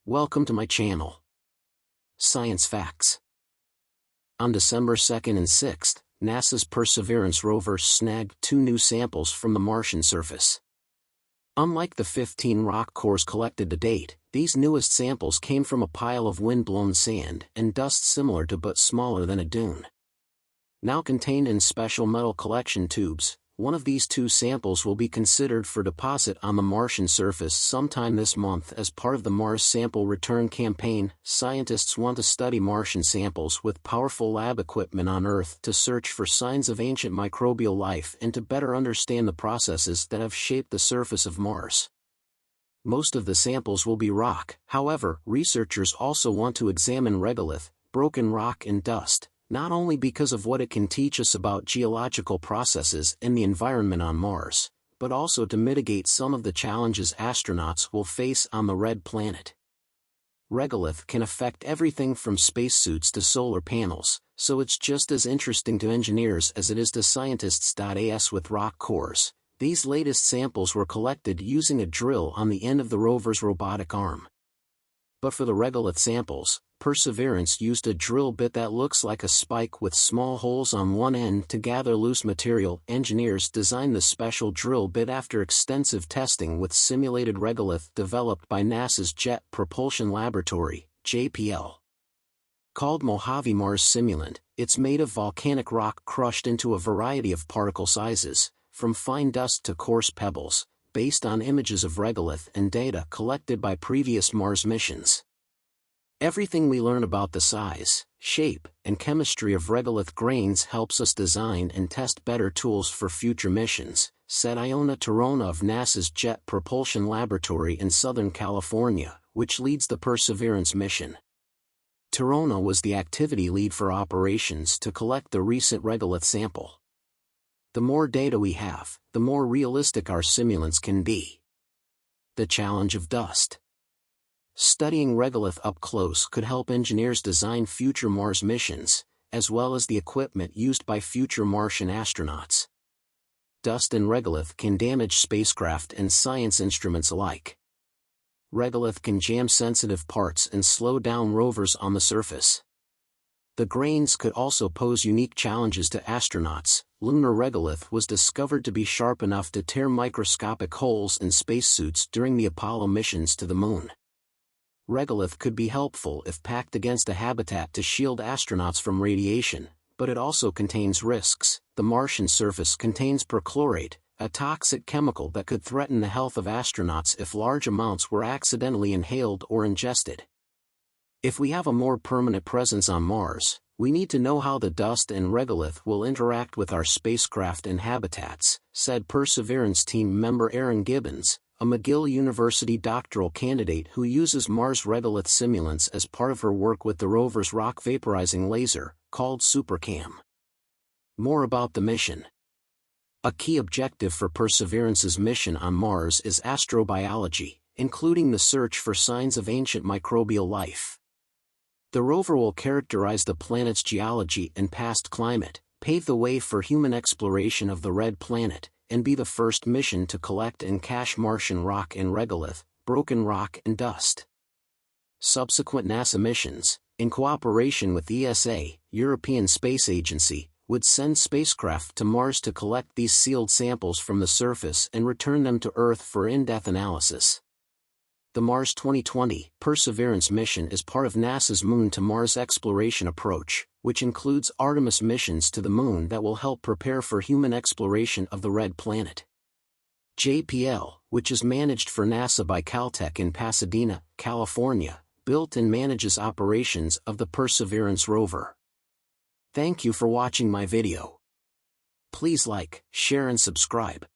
Welcome to my channel. Science Facts. On December 2nd and 6th, NASA's Perseverance rover snagged 2 new samples from the Martian surface. Unlike the 15 rock cores collected to date, these newest samples came from a pile of wind-blown sand and dust similar to but smaller than a dune. Now contained in special metal collection tubes, one of these 2 samples will be considered for deposit on the Martian surface sometime this month as part of the Mars Sample Return Campaign. Scientists want to study Martian samples with powerful lab equipment on Earth to search for signs of ancient microbial life and to better understand the processes that have shaped the surface of Mars. Most of the samples will be rock. However, researchers also want to examine regolith, broken rock and dust, not only because of what it can teach us about geological processes and the environment on Mars, but also to mitigate some of the challenges astronauts will face on the red planet. Regolith can affect everything from spacesuits to solar panels, so it's just as interesting to engineers as it is to scientists. As with rock cores, these latest samples were collected using a drill on the end of the rover's robotic arm. But for the regolith samples, Perseverance used a drill bit that looks like a spike with small holes on one end to gather loose material. Engineers designed the special drill bit after extensive testing with simulated regolith developed by NASA's Jet Propulsion Laboratory, JPL. Called Mojave Mars Simulant, it's made of volcanic rock crushed into a variety of particle sizes, from fine dust to coarse pebbles, based on images of regolith and data collected by previous Mars missions. Everything we learn about the size, shape, and chemistry of regolith grains helps us design and test better tools for future missions, said Iona Torona of NASA's Jet Propulsion Laboratory in Southern California, which leads the Perseverance mission. Torona was the activity lead for operations to collect the recent regolith sample. The more data we have, the more realistic our simulants can be. The challenge of dust. Studying regolith up close could help engineers design future Mars missions, as well as the equipment used by future Martian astronauts. Dust and regolith can damage spacecraft and science instruments alike. Regolith can jam sensitive parts and slow down rovers on the surface. The grains could also pose unique challenges to astronauts. Lunar regolith was discovered to be sharp enough to tear microscopic holes in spacesuits during the Apollo missions to the Moon. Regolith could be helpful if packed against a habitat to shield astronauts from radiation, but it also contains risks. The Martian surface contains perchlorate, a toxic chemical that could threaten the health of astronauts if large amounts were accidentally inhaled or ingested. If we have a more permanent presence on Mars, we need to know how the dust and regolith will interact with our spacecraft and habitats, said Perseverance team member Erin Gibbons, a McGill University doctoral candidate who uses Mars regolith simulants as part of her work with the rover's rock vaporizing laser, called SuperCam. More about the mission. A key objective for Perseverance's mission on Mars is astrobiology, including the search for signs of ancient microbial life. The rover will characterize the planet's geology and past climate, pave the way for human exploration of the red planet, and be the first mission to collect and cache Martian rock and regolith, broken rock and dust. Subsequent NASA missions, in cooperation with ESA, European Space Agency, would send spacecraft to Mars to collect these sealed samples from the surface and return them to Earth for in-depth analysis. The Mars 2020 Perseverance mission is part of NASA's Moon to Mars exploration approach, which includes Artemis missions to the Moon that will help prepare for human exploration of the red planet. JPL, which is managed for NASA by Caltech in Pasadena, California, built and manages operations of the Perseverance rover. Thank you for watching my video. Please like, share and subscribe.